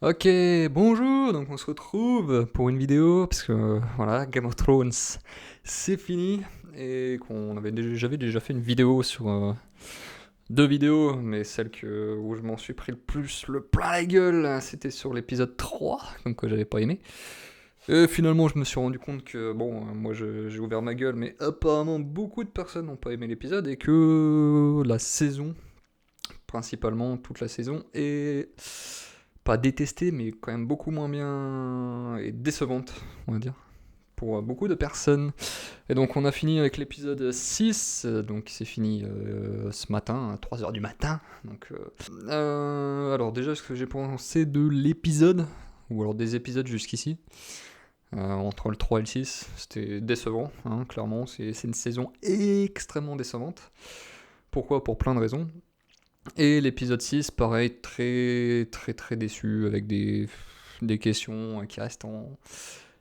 Ok, bonjour, donc on se retrouve pour une vidéo, parce que voilà, Game of Thrones, c'est fini, et j'avais déjà fait une vidéo sur deux vidéos, mais où je m'en suis pris le plus le plein la gueule, hein, c'était sur l'épisode 3, comme quoi j'avais pas aimé. Et finalement, je me suis rendu compte que, bon, j'ai ouvert ma gueule, mais apparemment beaucoup de personnes n'ont pas aimé l'épisode, et que la saison, principalement toute la saison, est pas détestée, mais quand même beaucoup moins bien et décevante, on va dire, pour beaucoup de personnes. Et donc on a fini avec l'épisode 6, donc qui s'est fini ce matin, à 3 heures du matin. Alors déjà, ce que j'ai pensé de l'épisode, ou alors des épisodes jusqu'ici, entre le 3 et le 6, c'était décevant, hein, clairement, c'est une saison extrêmement décevante. Pourquoi? Pour plein de raisons. Et l'épisode 6, pareil, très très très déçu, avec des questions qui restent en...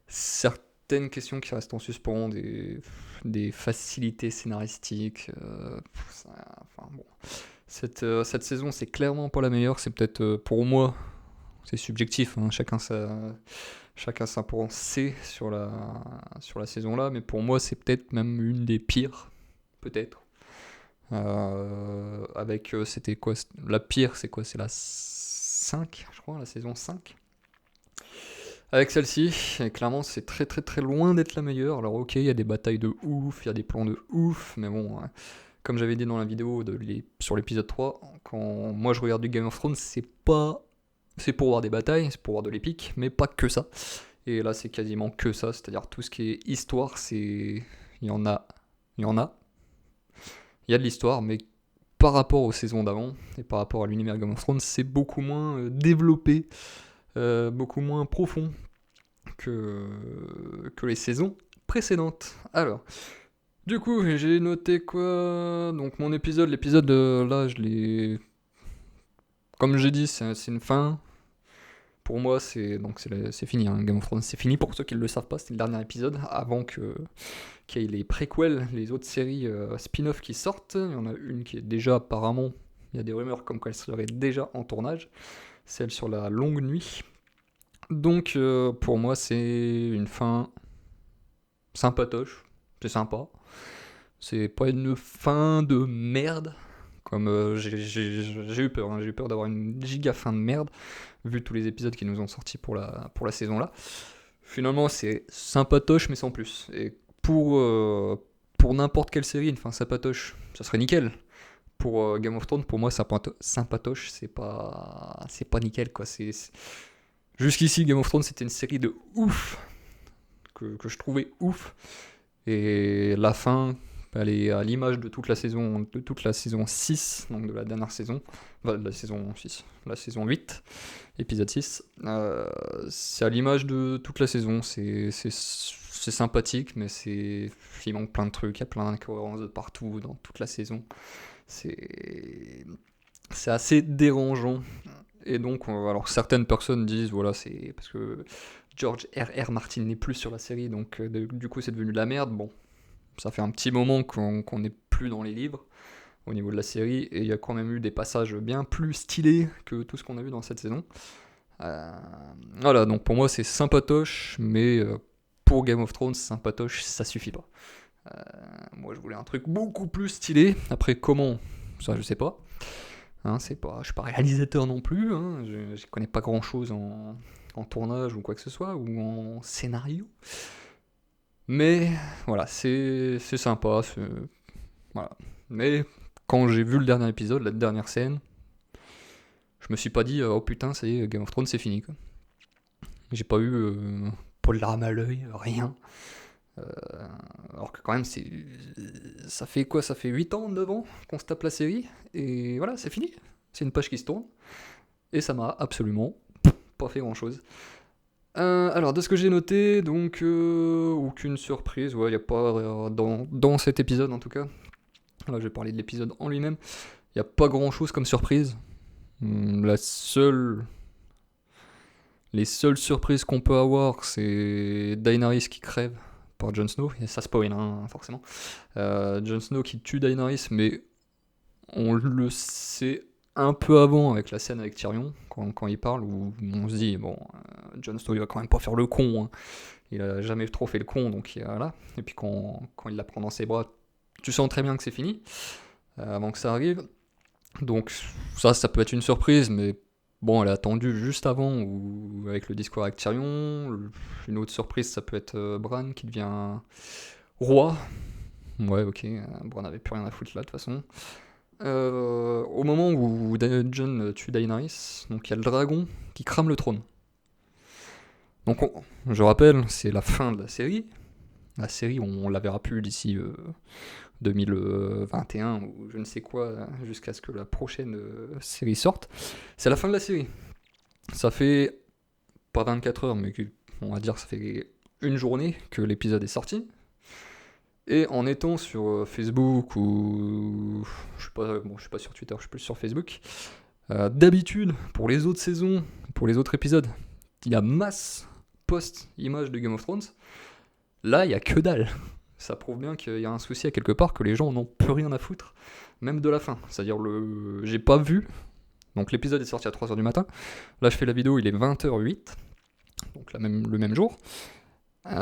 certaines questions qui restent en suspens, des facilités scénaristiques. Enfin bon. Cette saison, c'est clairement pas la meilleure, c'est peut-être pour moi, c'est subjectif, hein, chacun sa pensée sur la saison là, mais pour moi, c'est peut-être même une des pires, peut-être. C'était quoi? La pire, c'est quoi? C'est la 5, je crois, la saison 5. Avec celle-ci, et clairement, c'est très très très loin d'être la meilleure. Alors, ok, il y a des batailles de ouf, il y a des plans de ouf, mais bon, hein, comme j'avais dit dans la vidéo sur l'épisode 3, quand moi je regarde du Game of Thrones, c'est pas. C'est pour voir des batailles, c'est pour voir de l'épique, mais pas que ça. Et là, c'est quasiment que ça, c'est-à-dire tout ce qui est histoire, c'est. Il y en a. Il y en a. Il y a de l'histoire, mais par rapport aux saisons d'avant et par rapport à l'univers Game of Thrones, c'est beaucoup moins développé, beaucoup moins profond que les saisons précédentes. Alors, du coup, j'ai noté quoi? Donc mon l'épisode là, je l'ai... Comme j'ai dit, c'est une fin. Pour moi, c'est fini, hein. Game of Thrones, c'est fini. Pour ceux qui ne le savent pas, c'était le dernier épisode avant qu'il y ait les préquels, les autres séries spin-off qui sortent. Il y en a une qui est déjà apparemment, il y a des rumeurs comme quoi elle serait déjà en tournage, celle sur la longue nuit. Donc pour moi, c'est une fin sympatoche, c'est sympa. C'est pas une fin de merde, comme j'ai eu peur, hein. J'ai eu peur d'avoir une giga fin de merde, vu tous les épisodes qui nous ont sortis pour la saison là. Finalement, c'est sympatoche, mais sans plus. Et pour n'importe quelle série, une fin sympatoche, ça serait nickel. Pour Game of Thrones, pour moi, sympatoche, c'est pas nickel, quoi. Jusqu'ici, Game of Thrones, c'était une série de ouf, que je trouvais ouf. Et la fin, elle est à l'image de toute la saison 6, donc de la dernière saison, enfin, de la saison 6, la saison 8, épisode 6. C'est à l'image de toute la saison, c'est sympathique, mais il manque plein de trucs, il y a plein d'incohérences de partout dans toute la saison. C'est, c'est assez dérangeant. Et donc, alors certaines personnes disent, voilà, c'est parce que George R.R. Martin n'est plus sur la série, donc du coup c'est devenu de la merde. Bon, ça fait un petit moment qu'on n'est plus dans les livres au niveau de la série, et il y a quand même eu des passages bien plus stylés que tout ce qu'on a vu dans cette saison. Euh, voilà, donc pour moi c'est sympatoche, mais pour Game of Thrones, sympatoche, ça suffit pas. Euh, Moi je voulais un truc beaucoup plus stylé. Après comment, ça je sais pas. Hein, je suis pas réalisateur non plus. Hein, je connais pas grand chose en tournage ou quoi que ce soit, ou en scénario. Mais voilà, c'est sympa. Voilà. Mais quand j'ai vu le dernier épisode, la dernière scène, je me suis pas dit oh putain, ça y est, Game of Thrones c'est fini, quoi. J'ai pas eu pas de larmes à l'œil, rien. Euh, alors que quand même, ça fait quoi? Ça fait 8 ans, 9 ans qu'on se tape la série. Et voilà, c'est fini. C'est une page qui se tourne. Et ça m'a absolument pas fait grand chose. Alors, de ce que j'ai noté, donc, aucune surprise. Ouais, il a pas. Dans cet épisode en tout cas. Là, je vais parler de l'épisode en lui-même. Il n'y a pas grand chose comme surprise. Les seules surprises qu'on peut avoir, c'est Daenerys qui crève par Jon Snow. Et ça spoil, hein, forcément. Jon Snow qui tue Daenerys, mais on le sait un peu avant avec la scène avec Tyrion, quand il parle, où on se dit, bon, Jon Snow il va quand même pas faire le con, hein. Il a jamais trop fait le con, donc voilà. Et puis quand il la prend dans ses bras, tu sens très bien que c'est fini, avant que ça arrive. Donc ça peut être une surprise, mais bon, elle est attendue juste avant, ou avec le discours avec Tyrion. Une autre surprise, ça peut être Bran qui devient roi. Ouais, ok, Bran n'avait plus rien à foutre là, de toute façon. Au moment où Jon tue Daenerys, donc il y a le dragon qui crame le trône. Donc je rappelle, c'est la fin de la série. La série, on la verra plus d'ici 2021 ou je ne sais quoi, jusqu'à ce que la prochaine série sorte. C'est la fin de la série. Ça fait pas 24 heures, mais on va dire que ça fait une journée que l'épisode est sorti. Et en étant sur Facebook ou je suis pas sur Twitter, je suis plus sur Facebook. D'habitude, pour les autres saisons, pour les autres épisodes, il y a masse post-images de Game of Thrones. Là, il y a que dalle. Ça prouve bien qu'il y a un souci à quelque part, que les gens n'ont plus rien à foutre, même de la fin. C'est-à-dire, j'ai pas vu. Donc l'épisode est sorti à 3h du matin. Là, je fais la vidéo, il est 20h08. Donc le même jour.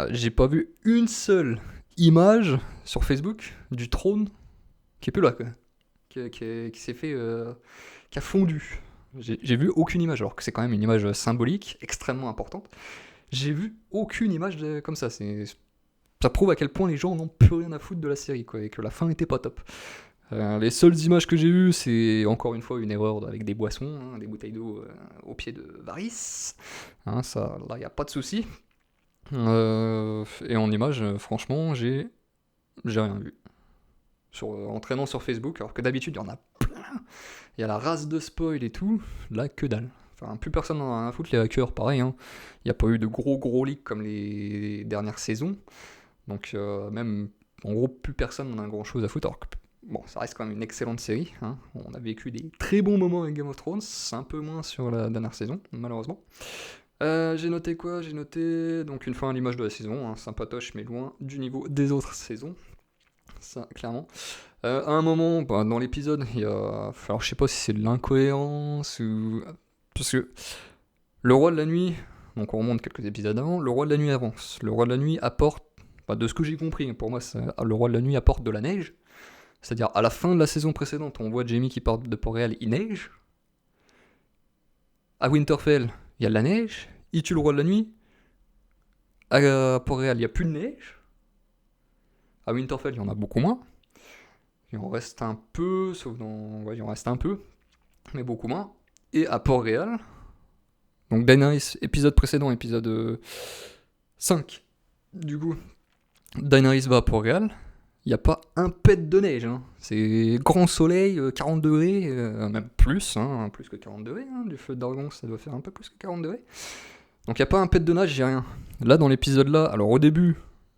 J'ai pas vu une seule image sur Facebook du trône qui est plus là, quoi. Qui s'est fait. Qui a fondu. J'ai vu aucune image, alors que c'est quand même une image symbolique, extrêmement importante. J'ai vu aucune image comme ça. Ça prouve à quel point les gens n'ont plus rien à foutre de la série, quoi, et que la fin était pas top. Les seules images que j'ai vues, c'est encore une fois une erreur avec des boissons, hein, des bouteilles d'eau au pied de Varys. Hein, ça, là, il n'y a pas de souci. Et en image, franchement, j'ai rien vu. En traînant sur Facebook, alors que d'habitude, il y en a plein. Il y a la race de spoil et tout. Là, que dalle. Enfin, plus personne n'en a rien à foutre. Les hackers, pareil. Hein. Il n'y a pas eu de gros leaks comme les dernières saisons. Donc, même, en gros, plus personne n'en a grand chose à foutre. Alors que, bon, ça reste quand même une excellente série. Hein. On a vécu des très bons moments avec Game of Thrones. Un peu moins sur la dernière saison, malheureusement. J'ai noté quoi? J'ai noté donc une fin à l'image de la saison, hein, sympatoche mais loin du niveau des autres saisons, ça clairement. À un moment, dans l'épisode, il y a, alors je sais pas si c'est de l'incohérence ou parce que le roi de la nuit, donc on remonte quelques épisodes avant, le roi de la nuit avance. Le roi de la nuit apporte, de ce que j'ai compris, pour moi, le roi de la nuit apporte de la neige. C'est-à-dire à la fin de la saison précédente, on voit Jaime qui part de Port-Réal, il neige. À Winterfell, il y a de la neige. Il tue le roi de la nuit. À Port-Réal, il n'y a plus de neige. À Winterfell, il y en a beaucoup moins. Il en reste un peu, sauf dans. Ouais, il en reste un peu, mais beaucoup moins. Et à Port-Réal, donc Daenerys, épisode précédent, épisode 5, du coup, Daenerys va à Port-Réal. Il n'y a pas un pet de neige. Hein. C'est grand soleil, 40 degrés, même plus, hein, plus que 40 degrés. Hein, du feu d'Argon, ça doit faire un peu plus que 40 degrés. Donc il n'y a pas un pet de neige, j'ai rien. Là, dans l'épisode là, alors au début,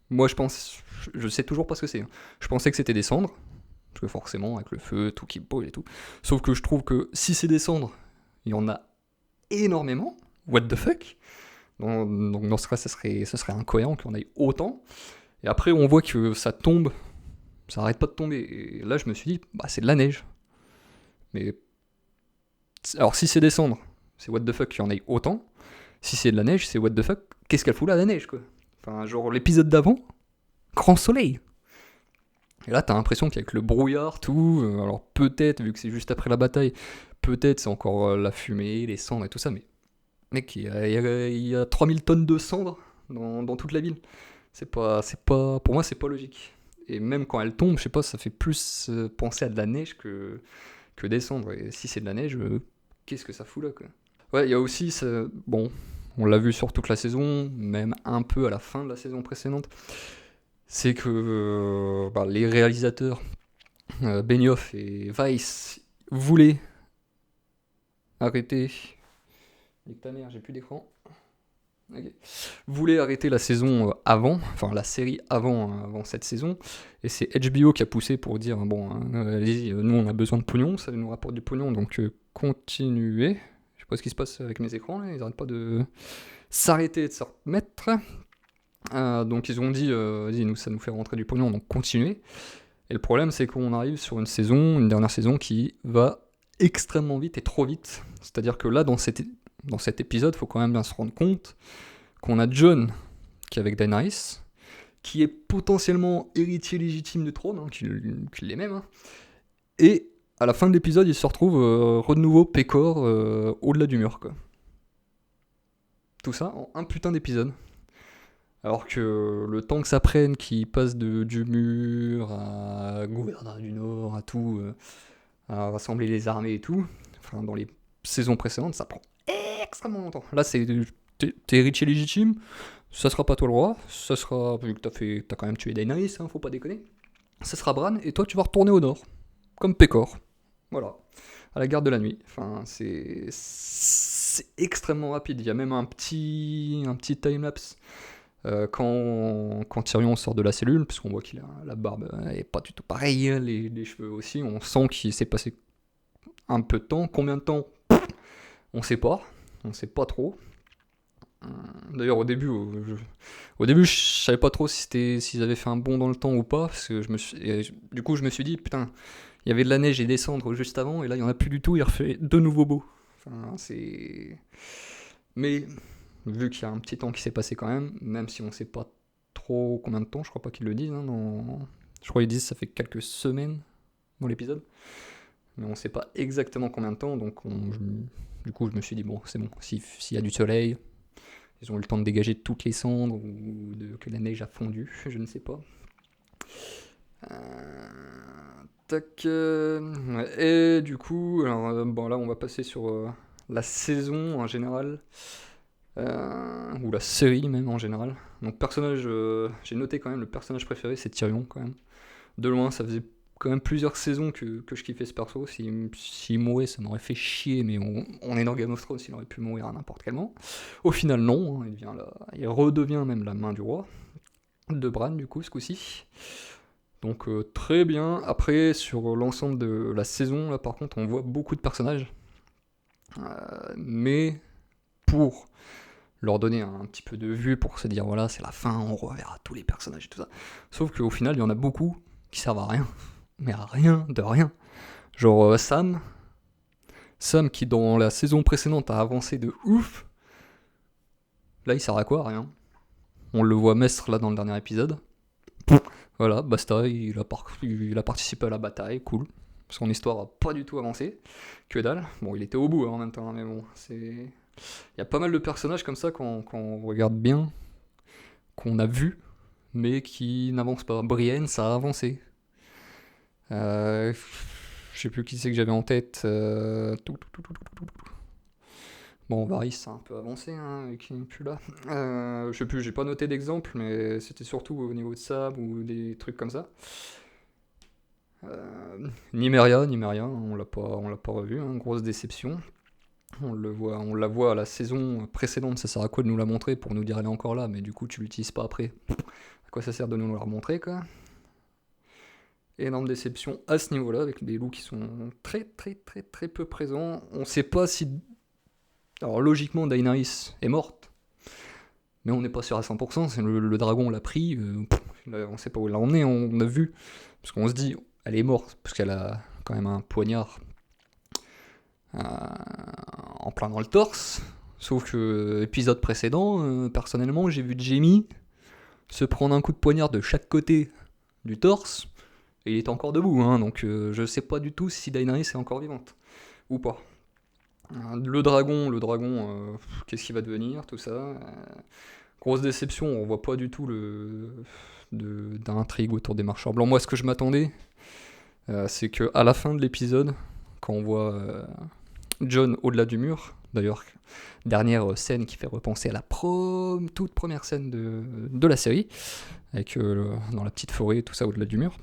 moi je sais toujours pas ce que c'est. Hein. Je pensais que c'était des cendres, parce que forcément, avec le feu, tout qui brûle et tout. Sauf que je trouve que si c'est des cendres, il y en a énormément. What the fuck? Donc dans ce cas, ça serait incohérent qu'on ait autant. Et après, on voit que ça tombe, ça arrête pas de tomber. Et là, je me suis dit, c'est de la neige. Mais alors si c'est des cendres, c'est what the fuck qu'il y en ait autant. Si c'est de la neige, c'est what the fuck, qu'est-ce qu'elle fout là, la neige, quoi? Enfin, genre l'épisode d'avant, grand soleil. Et là, t'as l'impression qu'avec le brouillard, tout, alors peut-être, vu que c'est juste après la bataille, peut-être c'est encore la fumée, les cendres et tout ça, mais mec, il y a 3000 tonnes de cendres dans toute la ville. Pour moi, c'est pas logique. Et même quand elle tombe, je sais pas, ça fait plus penser à de la neige que des cendres. Et si c'est de la neige, qu'est-ce que ça fout là, quoi? Ouais, il y a aussi, bon, on l'a vu sur toute la saison, même un peu à la fin de la saison précédente, c'est que les réalisateurs, Benioff et Weiss, voulaient arrêter... Nique ta mère, j'ai plus d'écran. Okay. Voulaient arrêter la saison avant, enfin la série avant cette saison, et c'est HBO qui a poussé pour dire, bon, allez-y, nous on a besoin de pognon, ça nous rapporte du pognon, donc continuez. Je sais pas ce qui se passe avec mes écrans, là, ils arrêtent pas de s'arrêter et de se remettre. Donc ils ont dit, vas-y, nous ça nous fait rentrer du pognon, donc continuez. Et le problème c'est qu'on arrive sur une dernière saison qui va extrêmement vite et trop vite. C'est-à-dire que là, dans cet épisode, il faut quand même bien se rendre compte qu'on a Jon qui est avec Daenerys, qui est potentiellement héritier légitime du trône, hein, qu'il l'est même, hein. Et à la fin de l'épisode, il se retrouve de nouveau Pécor au-delà du mur, quoi. Tout ça en un putain d'épisode. Alors que le temps que ça prenne, qu'il passe du mur à gouverneur du Nord, à tout, à rassembler les armées et tout, enfin dans les saisons précédentes, ça prend extrêmement longtemps. Là, t'es héritier légitime, ça sera pas toi le roi, ça sera, vu que t'as quand même tué Daenerys, hein, faut pas déconner, ça sera Bran, et toi tu vas retourner au Nord, comme Pécor. Voilà, à la garde de la nuit. Enfin, c'est extrêmement rapide. Il y a même un petit time-lapse quand Tyrion sort de la cellule, parce qu'on voit qu'il a la barbe est pas du tout pareille, hein, les cheveux aussi. On sent qu'il s'est passé un peu de temps. Combien de temps? On sait pas trop. D'ailleurs, au début, je savais pas trop s'ils avaient fait un bond dans le temps ou pas, parce que du coup, je me suis dit, putain, il y avait de la neige et des cendres juste avant, et là, il y en a plus du tout, il refait de nouveau beau. Enfin, mais, vu qu'il y a un petit temps qui s'est passé quand même si on sait pas trop combien de temps, je crois pas qu'ils le disent, hein, je crois qu'ils disent que ça fait quelques semaines dans l'épisode, mais on sait pas exactement combien de temps, donc du coup, je me suis dit, bon, c'est bon, s'il y a du soleil, ils ont eu le temps de dégager toutes les cendres ou que la neige a fondu, je ne sais pas. Et du coup, alors, bon, là on va passer sur la saison en général, ou la série même en général. Donc personnage, j'ai noté quand même le personnage préféré c'est Tyrion quand même. De loin, ça faisait quand même plusieurs saisons que je kiffais ce perso. S'il mourait, ça m'aurait fait chier, mais on est dans Game of Thrones, il aurait pu mourir à n'importe quel moment. Au final, non, hein, il redevient même la main du roi, de Bran, du coup, ce coup-ci. Donc très bien. Après, sur l'ensemble de la saison, là par contre, on voit beaucoup de personnages. Mais pour leur donner un petit peu de vue, pour se dire voilà, c'est la fin, on reverra tous les personnages et tout ça. Sauf qu'au final, il y en a beaucoup qui servent à rien. Mais à rien de rien. Genre Sam qui dans la saison précédente a avancé de ouf. Là, il sert à quoi? À rien. On le voit Mestre là dans le dernier épisode. Voilà, basta, il a participé à la bataille, cool. Son histoire a pas du tout avancé. Que dalle. Bon, il était au bout hein, en même temps, mais bon, il y a pas mal de personnages comme ça quand on regarde bien, qu'on a vu, mais qui n'avancent pas. Brienne, ça a avancé. Je sais plus qui c'est que j'avais en tête. Bon, Varys, ça a un peu avancé, hein, et qui n'est plus là. Je sais plus, j'ai pas noté d'exemple, mais c'était surtout au niveau de Sab ou des trucs comme ça. Nymeria, on l'a pas revu, hein, grosse déception. On la voit à la saison précédente, ça sert à quoi de nous la montrer pour nous dire elle est encore là, mais du coup tu l'utilises pas après. À quoi ça sert de nous la remontrer, quoi? Énorme déception à ce niveau-là, avec des loups qui sont très très très très peu présents. On sait pas si... Alors logiquement Daenerys est morte, mais on n'est pas sûr à 100%, c'est le dragon l'a pris, on sait pas où il l'a emmené, on a vu, parce qu'on se dit, elle est morte, parce qu'elle a quand même un poignard en plein dans le torse, sauf que épisode précédent, personnellement j'ai vu Jaime se prendre un coup de poignard de chaque côté du torse, et il est encore debout, hein, donc je sais pas du tout si Daenerys est encore vivante, ou pas. Le dragon, qu'est-ce qu'il va devenir, tout ça. Grosse déception, on voit pas du tout d'intrigue autour des marcheurs blancs. Moi, ce que je m'attendais, c'est que à la fin de l'épisode, quand on voit Jon au-delà du mur, d'ailleurs, dernière scène qui fait repenser à la toute première scène de la série, avec dans la petite forêt, tout ça au-delà du mur.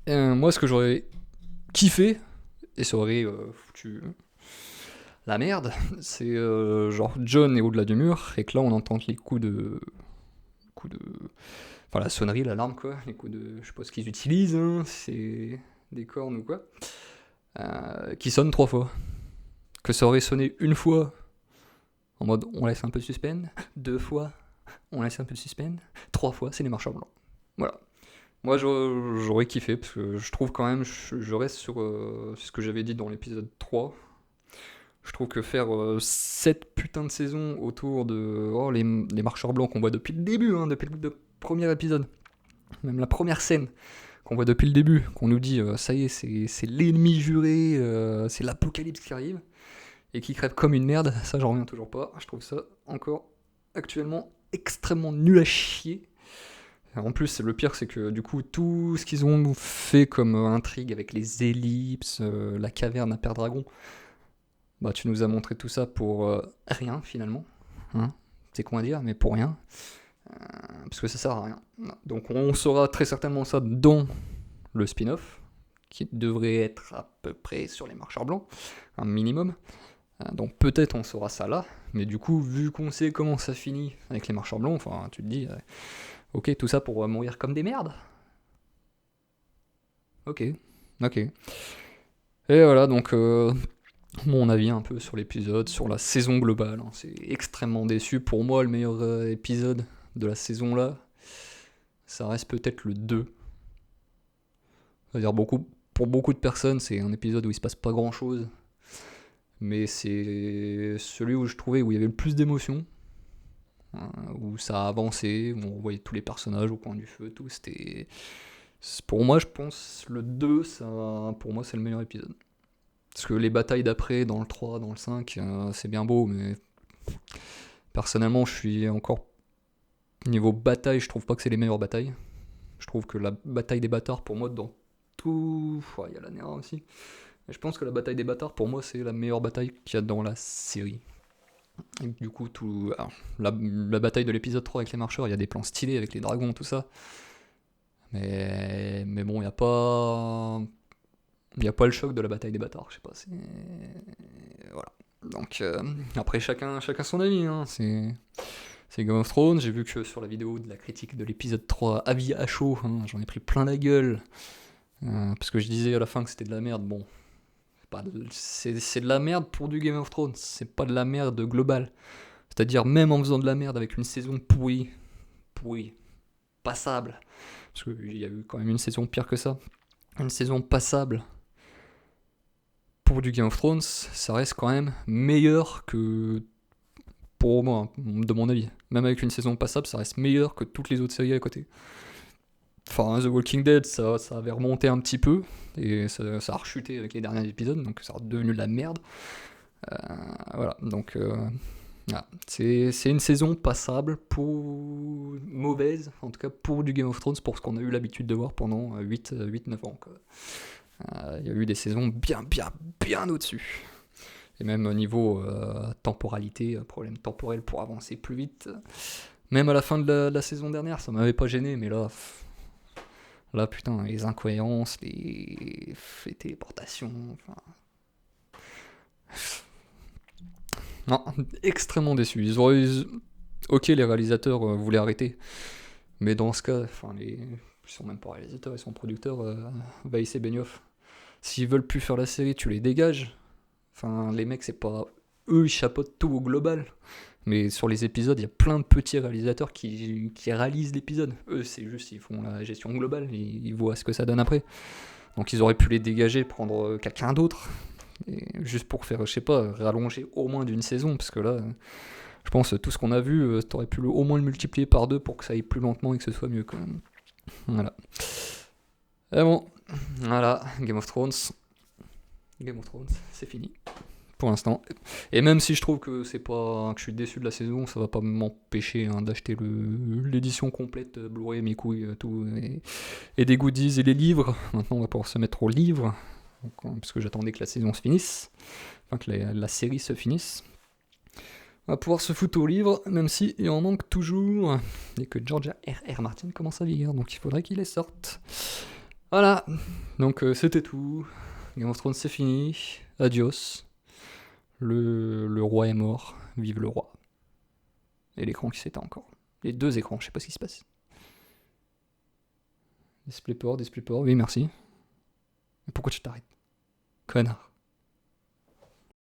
Moi, ce que j'aurais kiffé, et ça aurait foutu la merde, c'est genre Jon est au-delà du mur, et que là on entend les coups de... Enfin la sonnerie, l'alarme quoi, les coups de... Je sais pas ce qu'ils utilisent, hein, c'est des cornes ou quoi, qui sonnent 3 fois. Que ça aurait sonné une fois, en mode on laisse un peu de suspense, 2 fois, on laisse un peu de suspense, 3 fois, c'est les marcheurs blancs. Voilà. Moi, j'aurais kiffé, parce que je trouve quand même, je reste sur ce que j'avais dit dans l'épisode 3. Je trouve que faire cette putain de saison autour de les marcheurs blancs qu'on voit depuis le début, hein, depuis le premier épisode, même la première scène qu'on voit depuis le début, qu'on nous dit ça y est, c'est l'ennemi juré, c'est l'apocalypse qui arrive, et qui crève comme une merde, ça j'en reviens toujours pas. Je trouve ça encore actuellement extrêmement nul à chier. En plus, le pire, c'est que du coup, tout ce qu'ils ont fait comme intrigue avec les ellipses, la caverne à Père Dragon, bah tu nous as montré tout ça pour rien finalement. Hein, c'est con à dire, mais pour rien. Parce que ça sert à rien. Donc on saura très certainement ça dans le spin-off, qui devrait être à peu près sur les marcheurs blancs, un minimum. Donc peut-être on saura ça là, mais du coup, vu qu'on sait comment ça finit avec les marcheurs blancs, enfin tu te dis, ok, tout ça pour mourir comme des merdes. Ok, ok. Et voilà, donc mon avis un peu sur l'épisode, sur la saison globale. Hein. C'est extrêmement déçu. Pour moi, le meilleur épisode de la saison là, ça reste peut-être le 2. C'est-à-dire pour beaucoup de personnes, c'est un épisode où il se passe pas grand-chose. Mais c'est celui où je trouvais où il y avait le plus d'émotions, hein, où ça a avancé, où on voyait tous les personnages au coin du feu, tout. Pour moi, je pense, le 2, ça, pour moi, c'est le meilleur épisode. Parce que les batailles d'après, dans le 3, dans le 5, c'est bien beau, mais personnellement, je suis encore. Niveau bataille, je trouve pas que c'est les meilleures batailles. Je trouve que la bataille des bâtards, pour moi, dans tout. Il y a la Nera aussi. Mais je pense que la bataille des bâtards, pour moi, c'est la meilleure bataille qu'il y a dans la série. Et du coup, alors, la bataille de l'épisode 3 avec les marcheurs, il y a des plans stylés avec les dragons, tout ça. Mais bon, il n'y a pas. Il n'y a pas le choc de la bataille des bâtards, je sais pas. Voilà. Donc, après, chacun son avis. Hein. C'est Game of Thrones. J'ai vu que sur la vidéo de la critique de l'épisode 3, avis à chaud, hein, j'en ai pris plein la gueule. Parce que je disais à la fin que c'était de la merde. Bon, c'est de la merde pour du Game of Thrones. C'est pas de la merde globale. C'est-à-dire, même en faisant de la merde avec une saison pourrie, passable. Parce qu'il y a eu quand même une saison pire que ça. Une saison passable pour du Game of Thrones, ça reste quand même meilleur que. Pour moi, de mon avis. Même avec une saison passable, ça reste meilleur que toutes les autres séries à côté. Enfin, The Walking Dead, ça avait remonté un petit peu, et ça a rechuté avec les derniers épisodes, donc ça a redevenu de la merde. Voilà, donc voilà. C'est une saison passable, pour mauvaise, en tout cas pour du Game of Thrones, pour ce qu'on a eu l'habitude de voir pendant 8-9 ans. Il y a eu des saisons bien au-dessus. Et même au niveau temporalité, problème temporel pour avancer plus vite. Même à la fin de la saison dernière, ça m'avait pas gêné, mais là putain, les incohérences, les téléportations, enfin. Non, extrêmement déçu. Ok, les réalisateurs voulaient arrêter, mais dans ce cas, enfin, ils sont même pas réalisateurs, ils sont producteurs, Weiss et Benioff. S'ils veulent plus faire la série, tu les dégages. Enfin, les mecs, c'est pas. Eux, ils chapeautent tout au global. Mais sur les épisodes, il y a plein de petits réalisateurs qui réalisent l'épisode. Eux, c'est juste, ils font la gestion globale, ils voient ce que ça donne après. Donc ils auraient pu les dégager, prendre quelqu'un d'autre, et juste pour faire, je sais pas, rallonger au moins d'une saison, parce que là, je pense tout ce qu'on a vu, t'aurais pu au moins le multiplier par 2 pour que ça aille plus lentement et que ce soit mieux quand même. Voilà. Et bon, voilà, Game of Thrones, c'est fini. Pour l'instant. Et même si je trouve que c'est pas que je suis déçu de la saison, ça va pas m'empêcher d'acheter l'édition complète Blu-ray, mes couilles, tout, et des goodies et les livres. Maintenant, on va pouvoir se mettre aux livres, parce que j'attendais que la saison se finisse, enfin que la série se finisse. On va pouvoir se foutre aux livres, même si il en manque toujours, et que George R.R. Martin commence à vieillir, donc il faudrait qu'il les sorte. Voilà, donc c'était tout. Game of Thrones c'est fini. Adios. Le roi est mort, vive le roi. Et l'écran qui s'éteint encore. Les 2 écrans, je sais pas ce qui se passe. DisplayPort, oui merci. Mais pourquoi tu t'arrêtes? Connard.